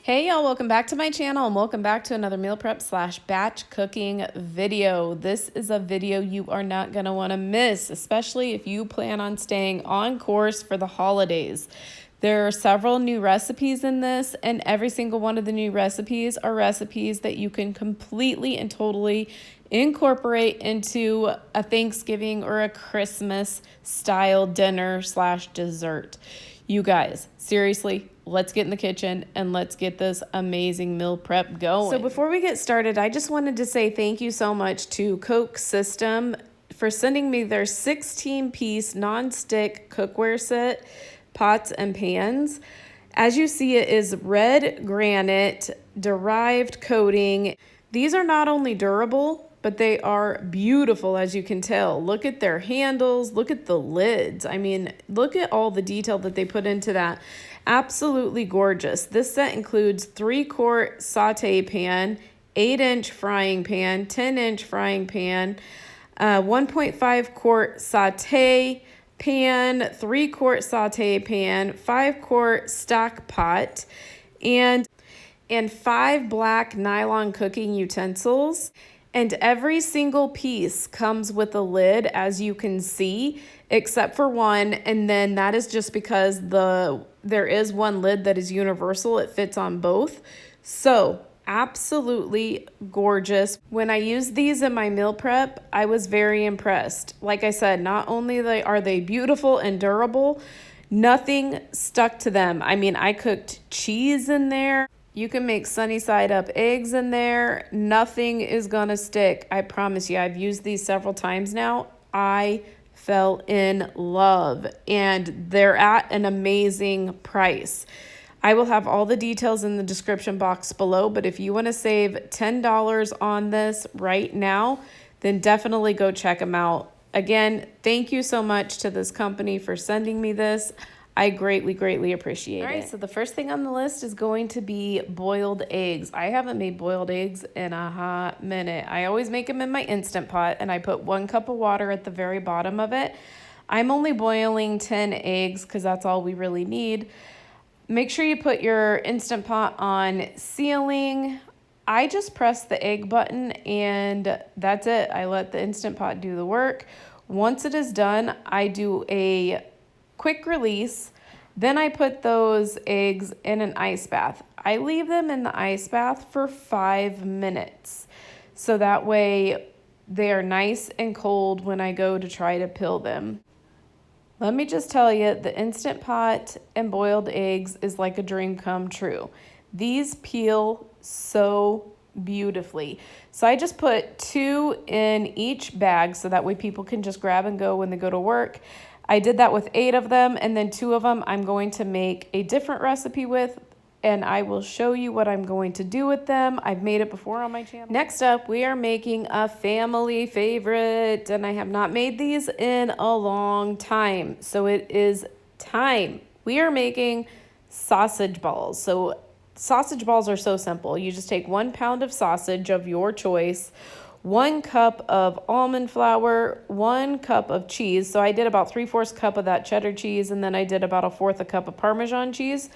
Hey y'all, welcome back to my channel and welcome back to another meal prep / batch cooking video. This is a video you are not going to want to miss, especially if you plan on staying on course for the holidays. There are several new recipes in this, and every single one of the new recipes are recipes that you can completely and totally incorporate into a Thanksgiving or a Christmas style dinner / dessert. You guys, seriously, let's get in the kitchen and let's get this amazing meal prep going. So before we get started, I just wanted to say thank you so much to Koch SYSTEME for sending me their 16-piece nonstick cookware set, pots and pans. As you see, it is red granite derived coating. These are not only durable, but they are beautiful, as you can tell. Look at their handles, look at the lids. I mean, look at all the detail that they put into that. Absolutely gorgeous. This set includes 3-quart saute pan, 8-inch frying pan, 10-inch frying pan, 1.5-quart saute pan, 3-quart saute pan, 5-quart stock pot, and 5 black nylon cooking utensils. And every single piece comes with a lid, as you can see, except for one. And then that is just because there is one lid that is universal. It fits on both. So absolutely gorgeous. When I used these in my meal prep, I was very impressed. Like I said, not only are they beautiful and durable, nothing stuck to them. I mean, I cooked cheese in there. You can make sunny side up eggs in there. Nothing is gonna stick. I promise you. I've used these several times now. I fell in love, and they're at an amazing price. I will have all the details in the description box below, but if you want to save $10 on this right now, then definitely go check them out. Again, thank you so much to this company for sending me this. I greatly appreciate it. All right, so the first thing on the list is going to be boiled eggs. I haven't made boiled eggs in a hot minute. I always make them in my Instant Pot, and I put 1 cup of water at the very bottom of it. I'm only boiling 10 eggs because that's all we really need. Make sure you put your Instant Pot on sealing. I just press the egg button, and that's it. I let the Instant Pot do the work. Once it is done, I do a quick release. Then I put those eggs in an ice bath. I leave them in the ice bath for 5 minutes. So that way they are nice and cold when I go to try to peel them. Let me just tell you, the Instant Pot and boiled eggs is like a dream come true. These peel so beautifully. So I just put 2 in each bag so that way people can just grab and go when they go to work. I did that with 8 of them, and then 2 of them I'm going to make a different recipe with, and I will show you what I'm going to do with them. I've made it before on my channel. Next up, we are making a family favorite, and I have not made these in a long time, so it is time. We are making sausage balls. So sausage balls are so simple. You just take 1 pound of sausage of your choice, 1 cup of almond flour, 1 cup of cheese. So I did about 3/4 cup of that cheddar cheese, and then I did about 1/4 a cup of Parmesan cheese.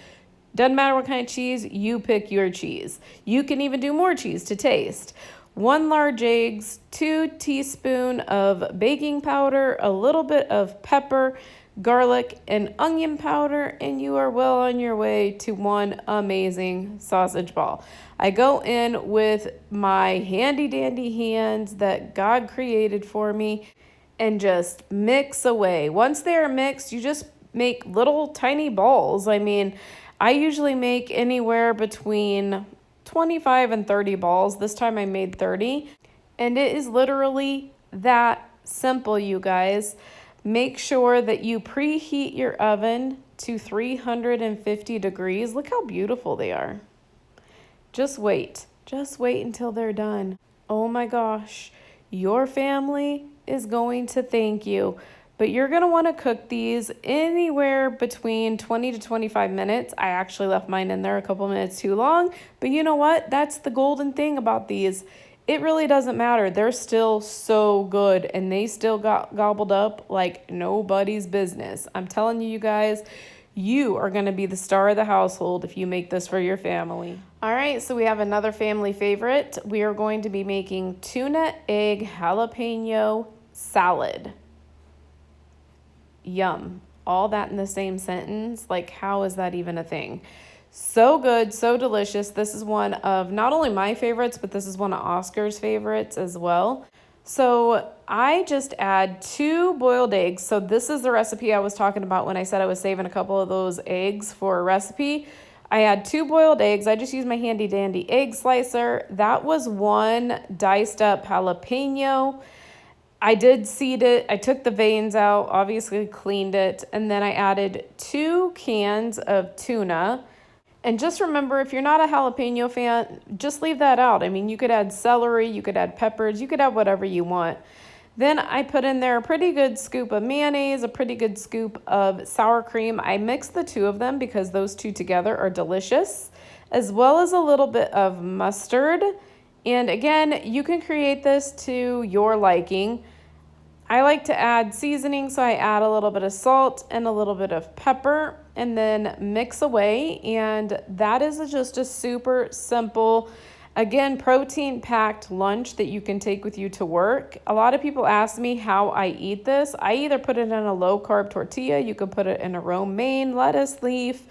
Doesn't matter what kind of cheese, you pick your cheese. You can even do more cheese to taste. 1 large eggs, 2 teaspoons of baking powder, a little bit of pepper, garlic, and onion powder, and you are well on your way to one amazing sausage ball. I go in with my handy dandy hands that God created for me and just mix away. Once they are mixed, you just make little tiny balls. I mean, I usually make anywhere between 25 and 30 balls. This time I made 30, and it is literally that simple, you guys. Make sure that you preheat your oven to 350 degrees. Look how beautiful they are. Just wait until they're done. Oh my gosh, your family is going to thank you. But you're gonna wanna cook these anywhere between 20 to 25 minutes. I actually left mine in there a couple minutes too long, but you know what? That's the golden thing about these. It really doesn't matter. They're still so good, and they still got gobbled up like nobody's business. I'm telling you, you guys, You are going to be the star of the household if you make this for your family. All right, so we have another family favorite. We are going to be making tuna egg jalapeno salad. Yum. All that in the same sentence. Like, how is that even a thing? So good, so delicious. This is one of not only my favorites, but this is one of Oscar's favorites as well. So I just add 2 boiled eggs. So this is the recipe I was talking about when I said I was saving a couple of those eggs for a recipe. I add 2 boiled eggs. I just use my handy dandy egg slicer. That was 1 diced up jalapeno. I did seed it. I took the veins out, obviously cleaned it, and then I added 2 cans of tuna. And just remember, if you're not a jalapeno fan, just leave that out. I mean, you could add celery, you could add peppers, you could add whatever you want. Then I put in there a pretty good scoop of mayonnaise, a pretty good scoop of sour cream. I mixed the 2 of them because those 2 together are delicious, as well as a little bit of mustard. And again, you can create this to your liking. I like to add seasoning, so I add a little bit of salt and a little bit of pepper and then mix away. And that is just a super simple, again, protein-packed lunch that you can take with you to work. A lot of people ask me how I eat this. I either put it in a low-carb tortilla, you could put it in a romaine lettuce leaf,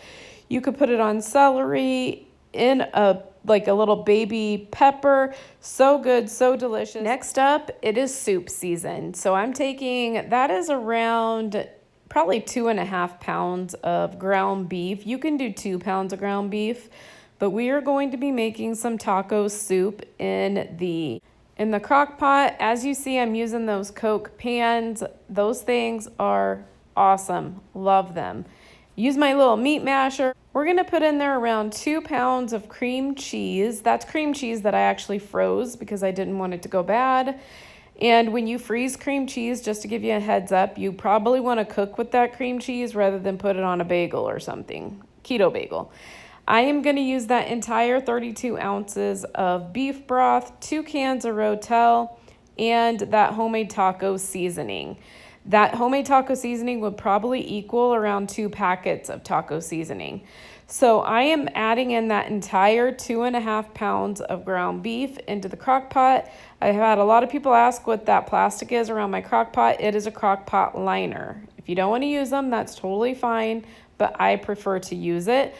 you could put it on celery, in a little baby pepper. So good, so delicious. Next up, it is soup season. So I'm taking, that is around probably 2.5 pounds of ground beef. You can do 2 pounds of ground beef, but we are going to be making some taco soup in the crock pot. As you see, I'm using those Koch pans. Those things are awesome. Love them. Use my little meat masher. We're going to put in there around 2 pounds of cream cheese. That's cream cheese that I actually froze because I didn't want it to go bad. And when you freeze cream cheese, just to give you a heads up, you probably want to cook with that cream cheese rather than put it on a bagel or something, keto bagel. I am going to use that entire 32 ounces of beef broth, 2 cans of Rotel, and that homemade taco seasoning. That homemade taco seasoning would probably equal around 2 packets of taco seasoning. So I am adding in that entire 2.5 pounds of ground beef into the crock pot. I've had a lot of people ask what that plastic is around my crock pot. It is a crock pot liner. If you don't want to use them, that's totally fine, but I prefer to use it.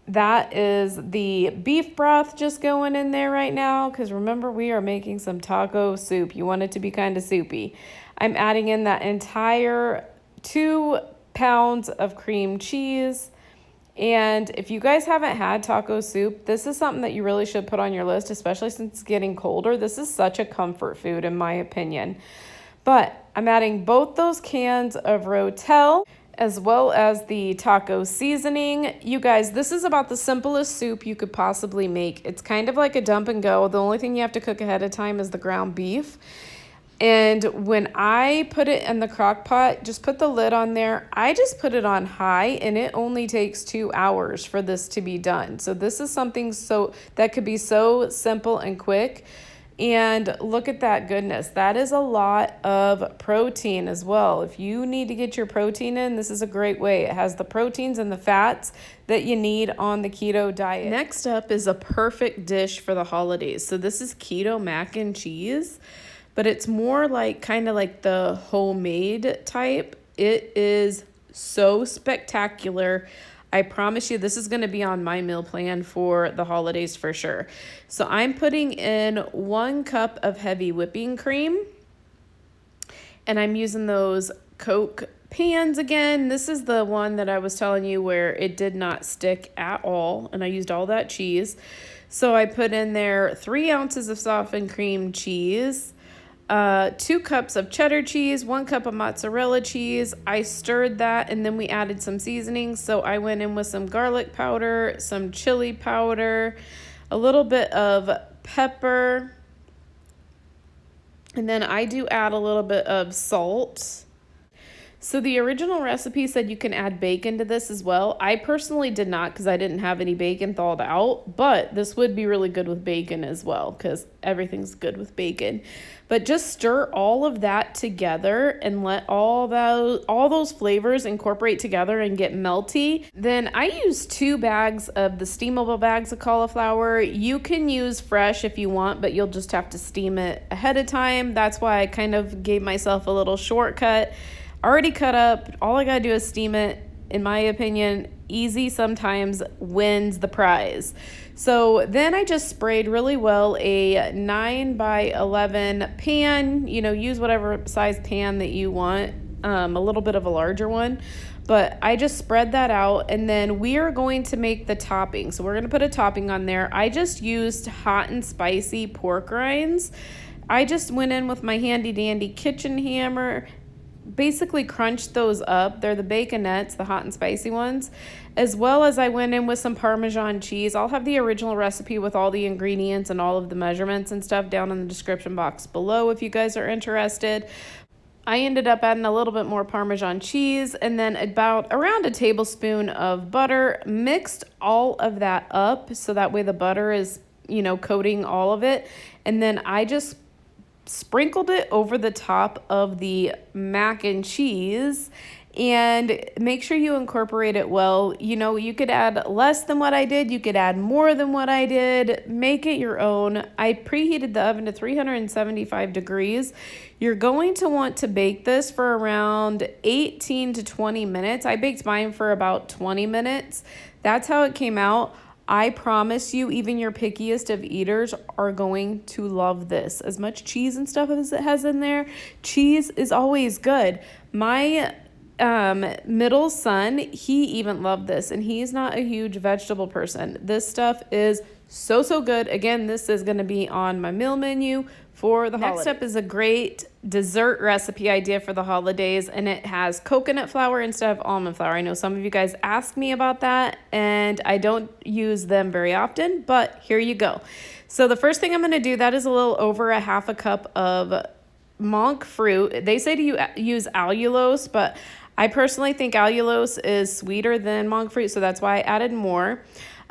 That is the beef broth just going in there right now, because remember, we are making some taco soup. You want it to be kind of soupy. I'm adding in that entire 2 pounds of cream cheese. And if you guys haven't had taco soup, this is something that you really should put on your list, especially since it's getting colder. This is such a comfort food, in my opinion. But I'm adding both those cans of Rotel as well as the taco seasoning. You guys, this is about the simplest soup you could possibly make. It's kind of like a dump and go. The only thing you have to cook ahead of time is the ground beef. And when I put it in the crock pot, just put the lid on there. I just put it on high, and it only takes 2 hours for this to be done. So this is something that could be so simple and quick. And look at that goodness. That is a lot of protein as well. If you need to get your protein in, this is a great way. It has the proteins and the fats that you need on the keto diet. Next up is a perfect dish for the holidays. So this is Keto Mac N Cheese, but it's more like kind of like the homemade type. It is so spectacular. I promise you this is going to be on my meal plan for the holidays for sure. So I'm putting in 1 cup of heavy whipping cream, and I'm using those Koch pans again. This is the one that I was telling you where it did not stick at all, and I used all that cheese. So I put in there 3 ounces of softened cream cheese, 2 cups of cheddar cheese, 1 cup of mozzarella cheese. I stirred that, and then we added some seasonings. So I went in with some garlic powder, some chili powder, a little bit of pepper, and then I do add a little bit of salt. So the original recipe said you can add bacon to this as well. I personally did not because I didn't have any bacon thawed out, but this would be really good with bacon as well because everything's good with bacon. But just stir all of that together and let all those flavors incorporate together and get melty. Then I use 2 bags of the steamable bags of cauliflower. You can use fresh if you want, but you'll just have to steam it ahead of time. That's why I kind of gave myself a little shortcut. Already cut up, all I gotta do is steam it. In my opinion, easy sometimes wins the prize. So then I just sprayed really well a 9x11 pan. You know, use whatever size pan that you want, a little bit of a larger one. But I just spread that out, and then we are going to make the topping. So we're gonna put a topping on there. I just used hot and spicy pork rinds. I just went in with my handy dandy kitchen hammer, basically crunched those up. They're the baconettes, the hot and spicy ones, as well as I went in with some Parmesan cheese. I'll have the original recipe with all the ingredients and all of the measurements and stuff down in the description box below if you guys are interested. I ended up adding a little bit more Parmesan cheese and then around a tablespoon of butter. Mixed all of that up so that way the butter is, you know, coating all of it. And then I just sprinkled it over the top of the mac and cheese, and make sure you incorporate it well. You know, you could add less than what I did, you could add more than what I did, make it your own. I preheated the oven to 375 degrees. You're going to want to bake this for around 18 to 20 minutes. I baked mine for about 20 minutes. That's how it came out. I promise you, even your pickiest of eaters are going to love this. As much cheese and stuff as it has in there, cheese is always good. My middle son, he even loved this, and he's not a huge vegetable person. This stuff is so good. Again, this is going to be on my meal menu for the holidays. Next up is a great dessert recipe idea for the holidays, and it has coconut flour instead of almond flour. I know some of you guys ask me about that, and I don't use them very often, but here you go. So the first thing I'm going to do, that is a little over a half a cup of monk fruit. They say to use allulose, but I personally think allulose is sweeter than monk fruit, so that's why I added more.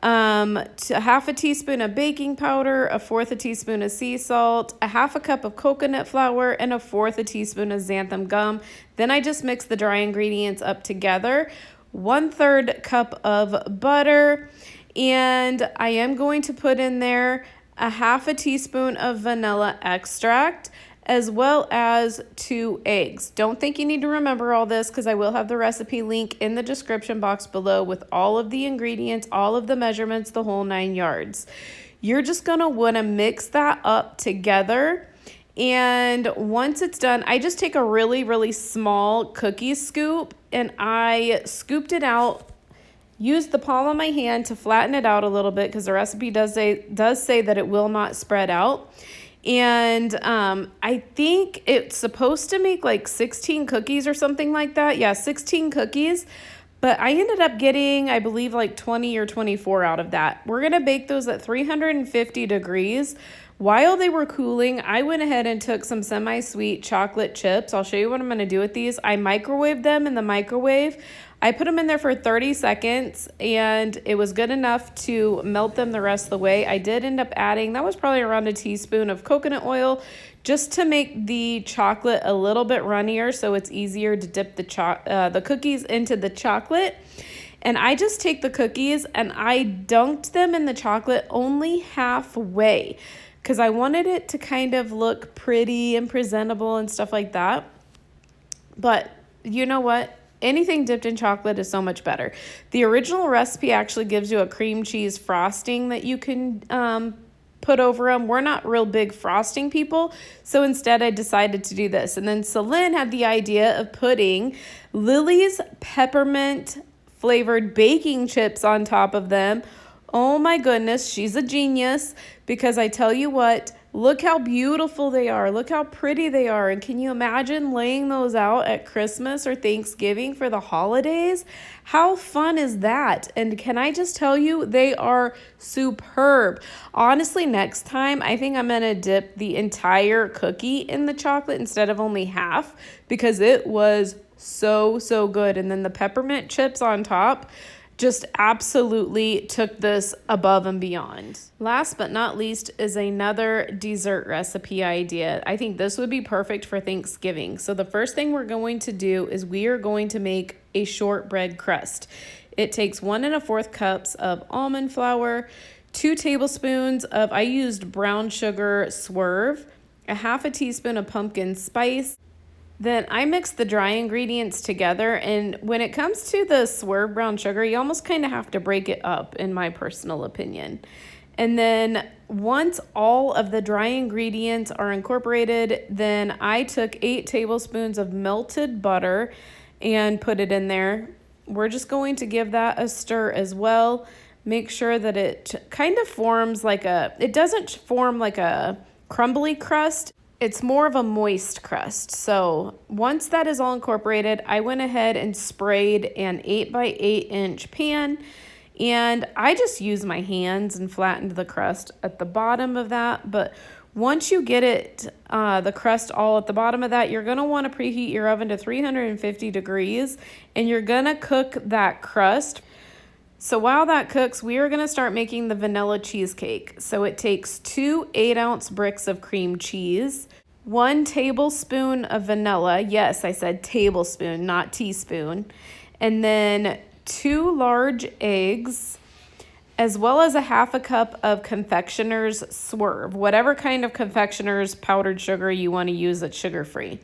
To half a teaspoon of baking powder, 1/4 a teaspoon of sea salt, a half a cup of coconut flour, and 1/4 a teaspoon of xanthan gum. Then I just mix the dry ingredients up together. 1/3 cup of butter, and I am going to put in there a half a teaspoon of vanilla extract, as well as 2 eggs. Don't think you need to remember all this because I will have the recipe link in the description box below with all of the ingredients, all of the measurements, the whole 9 yards. You're just gonna wanna mix that up together. And once it's done, I just take a really small cookie scoop and I scooped it out. Use the palm of my hand to flatten it out a little bit because the recipe does say that it will not spread out. And I think it's supposed to make like 16 cookies or something like that. Yeah, 16 cookies. But I ended up getting, I believe, like 20 or 24 out of that. We're going to bake those at 350 degrees. While they were cooling, I went ahead and took some semi-sweet chocolate chips. I'll show you what I'm going to do with these. I microwaved them in the microwave. I put them in there for 30 seconds, and it was good enough to melt them the rest of the way. I did end up adding, that was probably around a teaspoon of coconut oil, just to make the chocolate a little bit runnier so it's easier to dip the cookies into the chocolate. And I just take the cookies and I dunked them in the chocolate only halfway because I wanted it to kind of look pretty and presentable and stuff like that. But you know what? Anything dipped in chocolate is so much better. The original recipe actually gives you a cream cheese frosting that you can put over them. We're not real big frosting people, so instead I decided to do this. And then Celine had the idea of putting Lily's peppermint flavored baking chips on top of them. Oh my goodness, she's a genius, because I tell you what, look how beautiful they are. Look how pretty they are. And can you imagine laying those out at Christmas or Thanksgiving for the holidays? How fun is that? And can I just tell you, they are superb. Honestly, next time, I think I'm going to dip the entire cookie in the chocolate instead of only half, because it was So, so good. And then the peppermint chips on top just absolutely took this above and beyond. Last but not least is another dessert recipe idea. I think this would be perfect for Thanksgiving. So the first thing we're going to do is we are going to make a shortbread crust. It takes 1 1/4 cups of almond flour, 2 tablespoons of, I used brown sugar swerve, a 1/2 teaspoon of pumpkin spice. Then I mix the dry ingredients together, and when it comes to the swerve brown sugar, you almost kind of have to break it up, in my personal opinion. And then once all of the dry ingredients are incorporated, then I took 8 tablespoons of melted butter and put it in there. We're just going to give that a stir as well. Make sure that it kind of forms like it doesn't form like a crumbly crust. It's more of a moist crust. So once that is all incorporated, I went ahead and sprayed an 8 by 8 inch pan, and I just used my hands and flattened the crust at the bottom of that. But once you get it, the crust all at the bottom of that, you're gonna wanna preheat your oven to 350 degrees, and you're gonna cook that crust. So while that cooks, we are gonna start making the vanilla cheesecake. So it takes 2 8-ounce bricks of cream cheese, 1 tablespoon of vanilla. Yes, I said tablespoon, not teaspoon. And then 2 large eggs, as well as a 1/2 cup of confectioner's swerve, whatever kind of confectioner's powdered sugar you want to use that's sugar-free.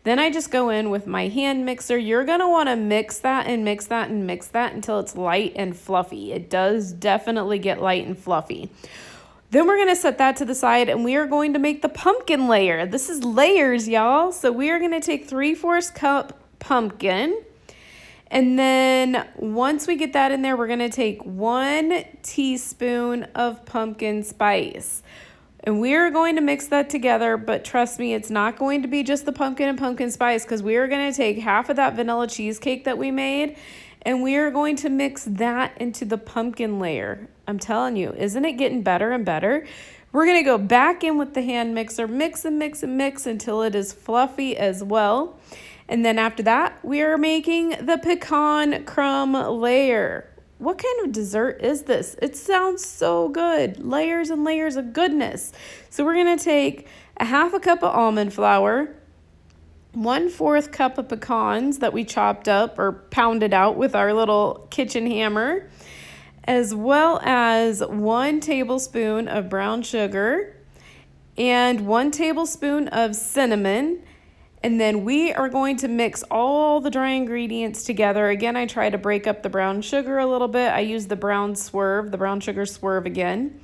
Then I just go in with my hand mixer. You're going to want to mix that and mix that and mix that until it's light and fluffy. It does definitely get light and fluffy. Then we're going to set that to the side, and we are going to make the pumpkin layer. This is layers, y'all. So we are going to take 3/4 cup pumpkin. And then once we get that in there, we're going to take 1 teaspoon of pumpkin spice. And we are going to mix that together, but trust me, it's not going to be just the pumpkin and pumpkin spice, because we are going to take half of that vanilla cheesecake that we made, and we are going to mix that into the pumpkin layer. I'm telling you, isn't it getting better and better? We're going to go back in with the hand mixer, mix and mix and mix until it is fluffy as well. And then after that, we are making the pecan crumb layer. What kind of dessert is this? It sounds so good. Layers and layers of goodness. So we're going to take a 1/2 cup of almond flour, 1/4 cup of pecans that we chopped up or pounded out with our little kitchen hammer, as well as 1 tablespoon of brown sugar and 1 tablespoon of cinnamon. And then we are going to mix all the dry ingredients together. Again, I try to break up the brown sugar a little bit. I use the brown sugar swerve again.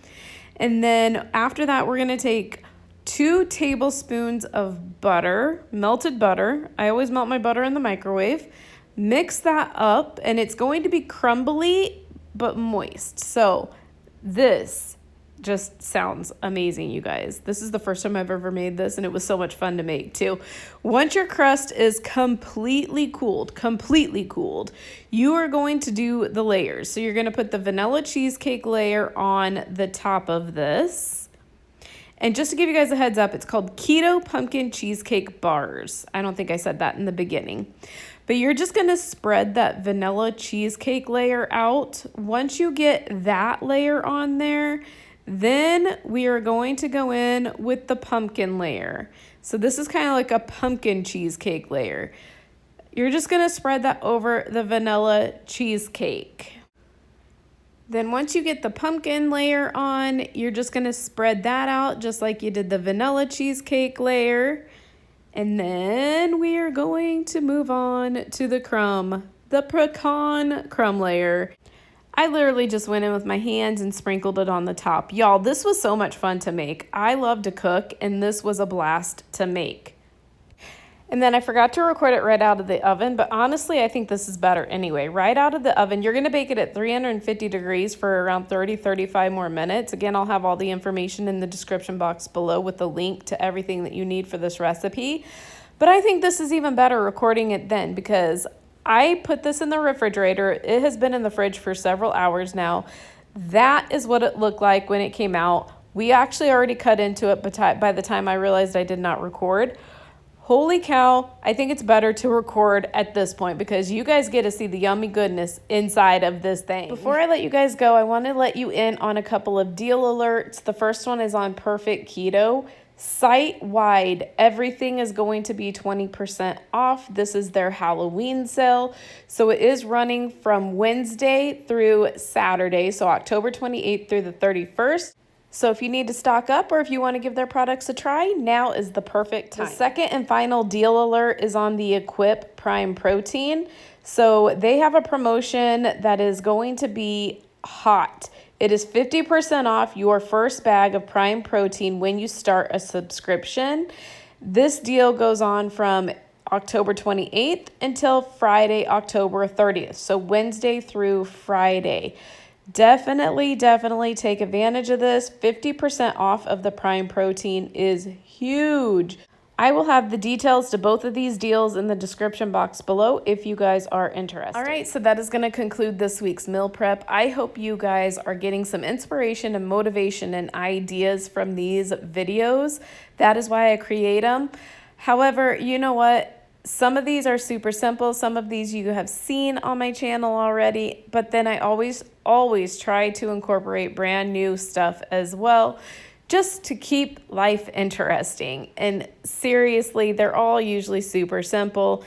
And then after that, we're going to take 2 tablespoons of butter, melted butter. I always melt my butter in the microwave. Mix that up, and it's going to be crumbly but moist. So this just sounds amazing, you guys. This is the first time I've ever made this, and it was so much fun to make too. Once your crust is completely cooled, you are going to do the layers. So you're going to put the vanilla cheesecake layer on the top of this. And just to give you guys a heads up, it's called Keto Pumpkin Cheesecake Bars. I don't think I said that in the beginning. But you're just going to spread that vanilla cheesecake layer out. Once you get that layer on there, then we are going to go in with the pumpkin layer. So this is kind of like a pumpkin cheesecake layer. You're just going to spread that over the vanilla cheesecake. Then once you get the pumpkin layer on, you're just going to spread that out just like you did the vanilla cheesecake layer. And then we are going to move on to the pecan crumb layer. I literally just went in with my hands and sprinkled it on the top. Y'all, this was so much fun to make. I love to cook, and this was a blast to make. And then I forgot to record it right out of the oven, but honestly, I think this is better anyway. Right out of the oven, you're going to bake it at 350 degrees for around 30-35 more minutes. Again, I'll have all the information in the description box below with the link to everything that you need for this recipe. But I think this is even better recording it then, because I put this in the refrigerator. It has been in the fridge for several hours now. That is what it looked like when it came out. We actually already cut into it, but by the time I realized I did not record, Holy cow, I think it's better to record at this point because you guys get to see the yummy goodness inside of this thing. Before I let you guys go, I want to let you in on a couple of deal alerts. The first one is on Perfect Keto. Site-wide, everything is going to be 20% off. This is their Halloween sale. So it is running from Wednesday through Saturday, so October 28th through the 31st. So if you need to stock up or if you want to give their products a try, now is the perfect time. The second and final deal alert is on the Equip Prime Protein. So they have a promotion that is going to be hot. It is 50% off your first bag of Prime Protein when you start a subscription. This deal goes on from October 28th until Friday, October 30th. So Wednesday through Friday. Definitely take advantage of this. 50% off of the Prime Protein is huge. I will have the details to both of these deals in the description box below if you guys are interested. All right, so that is going to conclude this week's meal prep. I hope you guys are getting some inspiration and motivation and ideas from these videos. That is why I create them. However, you know what? Some of these are super simple. Some of these you have seen on my channel already, but then I always try to incorporate brand new stuff as well, just to keep life interesting. And seriously, they're all usually super simple.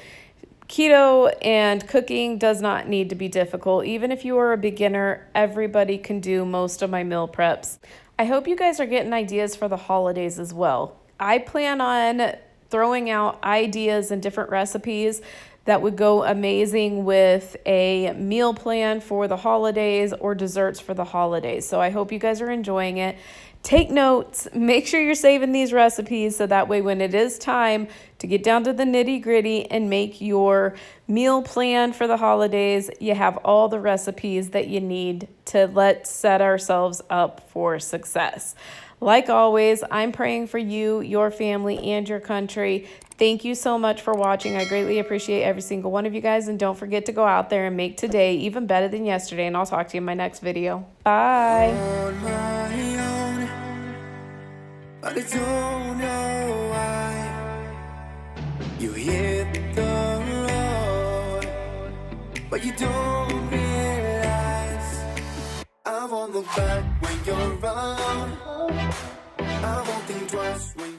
Keto and cooking does not need to be difficult. Even if you are a beginner, everybody can do most of my meal preps. I hope you guys are getting ideas for the holidays as well. I plan on throwing out ideas and different recipes that would go amazing with a meal plan for the holidays or desserts for the holidays. So I hope you guys are enjoying it. Take notes, make sure you're saving these recipes so that way when it is time to get down to the nitty-gritty and make your meal plan for the holidays, you have all the recipes that you need to let's set ourselves up for success. Like always, I'm praying for you, your family, and your country. Thank you so much for watching. I greatly appreciate every single one of you guys. And don't forget to go out there and make today even better than yesterday. And I'll talk to you in my next video. Bye. On my own, but I don't know why. You hit the road, but you don't realize I won't look back when you're around. I won't think twice when